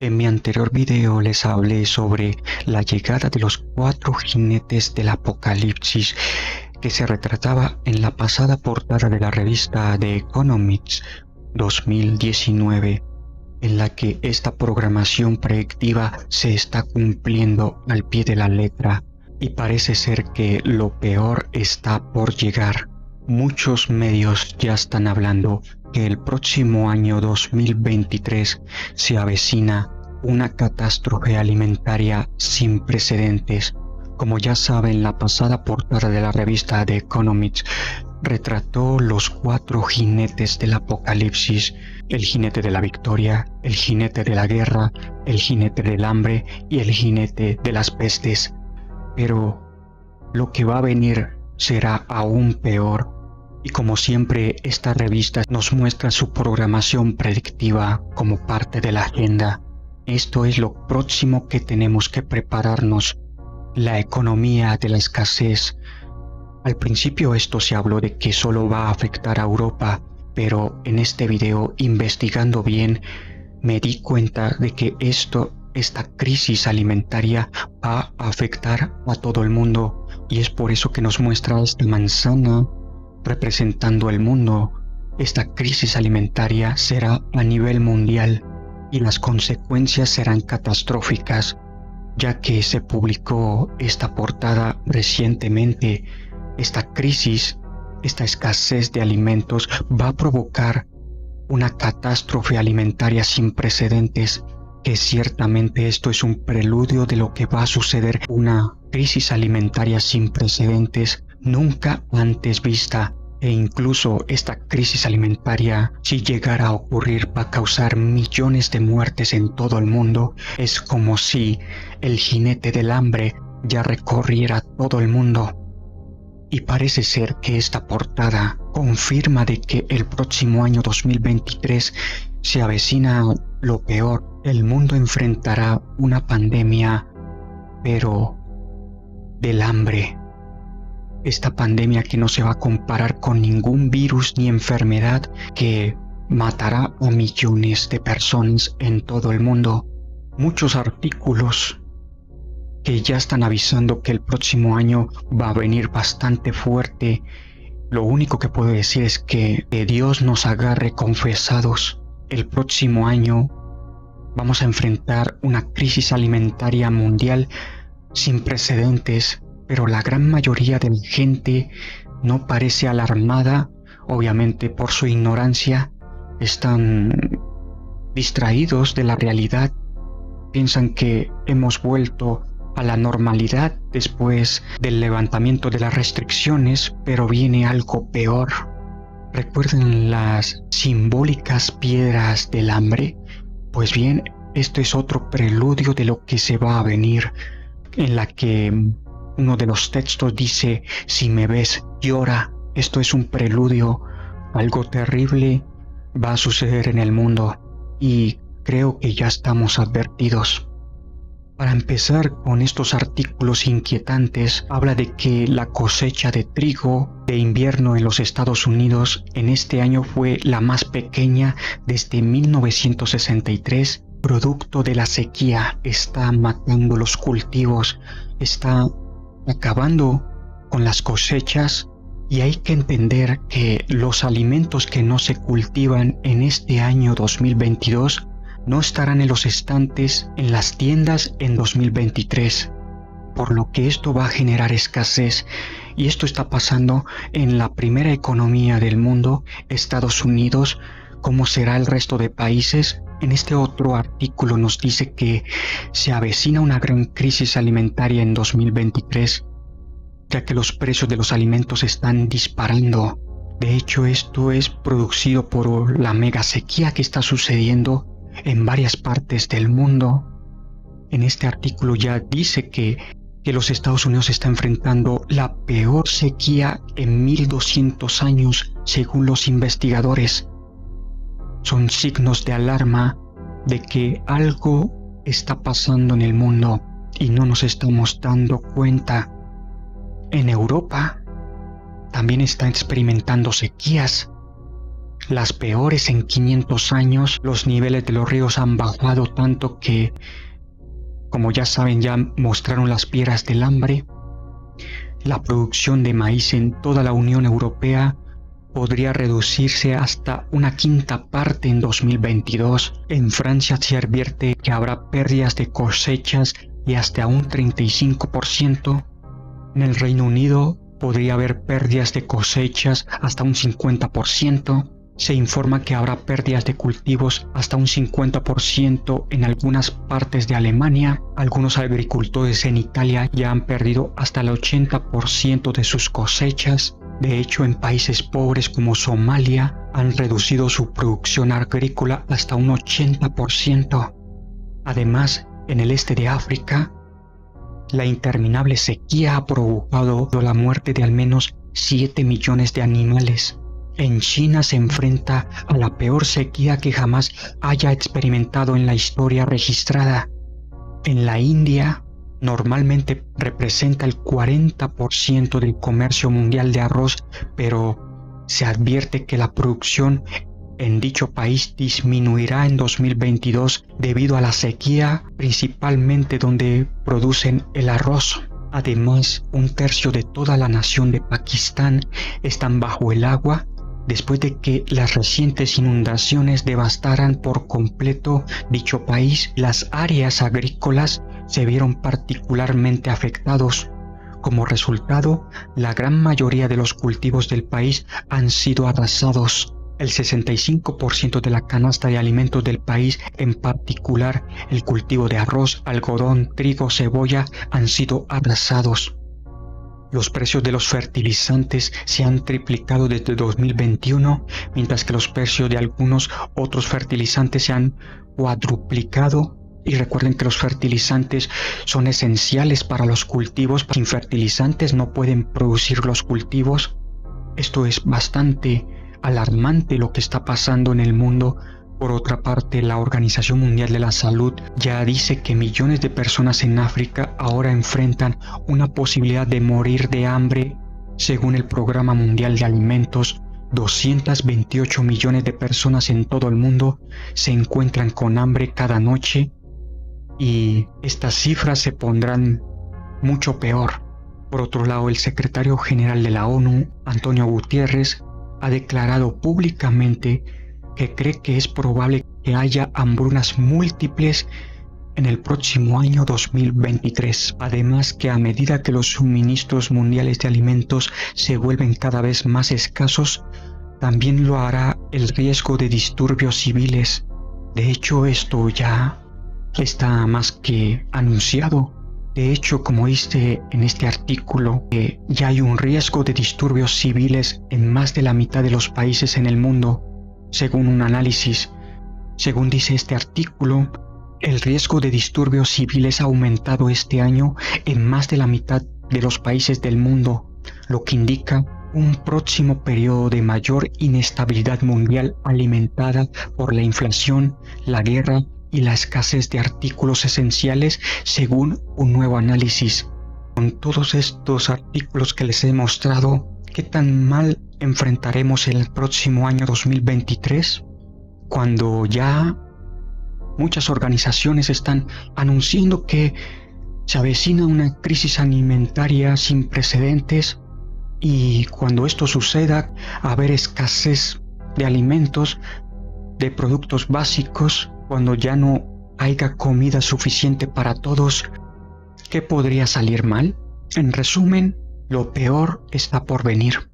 En mi anterior video les hablé sobre la llegada de los 4 jinetes del apocalipsis que se retrataba en la pasada portada de la revista The Economist 2019, en la que esta programación predictiva se está cumpliendo al pie de la letra y parece ser que lo peor está por llegar. Muchos medios ya están hablando que el próximo año 2023 se avecina una catástrofe alimentaria sin precedentes. Como ya saben, la pasada portada de la revista The Economist retrató los 4 jinetes del apocalipsis: el jinete de la victoria, el jinete de la guerra, el jinete del hambre y el jinete de las pestes. Pero lo que va a venir será aún peor. Y como siempre, esta revista nos muestra su programación predictiva como parte de la agenda. Esto es lo próximo que tenemos que prepararnos: la economía de la escasez. Al principio esto se habló de que solo va a afectar a Europa, pero en este video, investigando bien, me di cuenta de que esta crisis alimentaria va a afectar a todo el mundo, y es por eso que nos muestra esta manzana representando el mundo. Esta crisis alimentaria será a nivel mundial y las consecuencias serán catastróficas, ya que se publicó esta portada recientemente. Esta crisis, esta escasez de alimentos va a provocar una catástrofe alimentaria sin precedentes, que ciertamente esto es un preludio de lo que va a suceder: una crisis alimentaria sin precedentes nunca antes vista. E incluso esta crisis alimentaria, si llegara a ocurrir, va a causar millones de muertes en todo el mundo. Es como si el jinete del hambre ya recorriera todo el mundo. Y parece ser que esta portada confirma de que el próximo año 2023 se avecina lo peor. El mundo enfrentará una pandemia, pero del hambre. Esta pandemia que no se va a comparar con ningún virus ni enfermedad, que matará a millones de personas en todo el mundo. Muchos artículos que ya están avisando que el próximo año va a venir bastante fuerte. Lo único que puedo decir es que Dios nos agarre confesados. El próximo año vamos a enfrentar una crisis alimentaria mundial sin precedentes, pero la gran mayoría de la gente no parece alarmada. Obviamente, por su ignorancia, están distraídos de la realidad. Piensan que hemos vuelto a la normalidad después del levantamiento de las restricciones, pero viene algo peor. ¿Recuerdan las simbólicas piedras del hambre? Pues bien, esto es otro preludio de lo que se va a venir, en la que uno de los textos dice: si me ves, llora. Esto es un preludio. Algo terrible va a suceder en el mundo, y creo que ya estamos advertidos. Para empezar con estos artículos inquietantes, habla de que la cosecha de trigo de invierno en los Estados Unidos en este año fue la más pequeña desde 1963, producto de la sequía. Está matando los cultivos, está acabando con las cosechas, y hay que entender que los alimentos que no se cultivan en este año 2022 no estarán en los estantes en las tiendas en 2023, por lo que esto va a generar escasez. Y esto está pasando en la primera economía del mundo, Estados Unidos. ¿Cómo será el resto de países? En este otro artículo nos dice que se avecina una gran crisis alimentaria en 2023, ya que los precios de los alimentos están disparando. De hecho, esto es producido por la mega sequía que está sucediendo en varias partes del mundo. En este artículo ya dice que los Estados Unidos está enfrentando la peor sequía en 1200 años, según los investigadores. Son signos de alarma de que algo está pasando en el mundo y no nos estamos dando cuenta. En Europa también está experimentando sequías. las peores en 500 años. Los niveles de los ríos han bajado tanto que, como ya saben, ya mostraron las piedras del hambre. La producción de maíz en toda la Unión Europea podría reducirse hasta una quinta parte en 2022. En Francia se advierte que habrá pérdidas de cosechas y hasta un 35%. En el Reino Unido podría haber pérdidas de cosechas hasta un 50%. Se informa que habrá pérdidas de cultivos hasta un 50% en algunas partes de Alemania. Algunos agricultores en Italia ya han perdido hasta el 80% de sus cosechas. De hecho, en países pobres como Somalia han reducido su producción agrícola hasta un 80%. Además, en el este de África, la interminable sequía ha provocado la muerte de al menos 7 millones de animales. En China se enfrenta a la peor sequía que jamás haya experimentado en la historia registrada. En la India, normalmente representa el 40% del comercio mundial de arroz, pero se advierte que la producción en dicho país disminuirá en 2022 debido a la sequía, principalmente donde producen el arroz. Además, un tercio de toda la nación de Pakistán están bajo el agua después de que las recientes inundaciones devastaran por completo dicho país. Las áreas agrícolas se vieron particularmente afectados. Como resultado, la gran mayoría de los cultivos del país han sido arrasados. El 65% de la canasta de alimentos del país, en particular el cultivo de arroz, algodón, trigo, cebolla, han sido arrasados. Los precios de los fertilizantes se han triplicado desde 2021, mientras que los precios de algunos otros fertilizantes se han cuadruplicado. Y recuerden que los fertilizantes son esenciales para los cultivos. Sin fertilizantes no pueden producir los cultivos. Esto es bastante alarmante lo que está pasando en el mundo. Por otra parte, la Organización Mundial de la Salud ya dice que millones de personas en África ahora enfrentan una posibilidad de morir de hambre. Según el Programa Mundial de Alimentos, 228 millones de personas en todo el mundo se encuentran con hambre cada noche, y estas cifras se pondrán mucho peor. Por otro lado, el secretario general de la ONU, Antonio Guterres, ha declarado públicamente que cree que es probable que haya hambrunas múltiples en el próximo año 2023. Además, que a medida que los suministros mundiales de alimentos se vuelven cada vez más escasos, también lo hará el riesgo de disturbios civiles. De hecho, esto ya está más que anunciado. De hecho, como dice en este artículo, ya hay un riesgo de disturbios civiles en más de la mitad de los países en el mundo. Según un análisis, según dice este artículo, el riesgo de disturbios civiles ha aumentado este año en más de la mitad de los países del mundo, lo que indica un próximo periodo de mayor inestabilidad mundial alimentada por la inflación, la guerra y la escasez de artículos esenciales, según un nuevo análisis. Con todos estos artículos que les he mostrado, ¿qué tan mal enfrentaremos el próximo año 2023? Cuando ya muchas organizaciones están anunciando que se avecina una crisis alimentaria sin precedentes, y cuando esto suceda, haber escasez de alimentos, de productos básicos, cuando ya no haya comida suficiente para todos, ¿qué podría salir mal? En resumen, lo peor está por venir.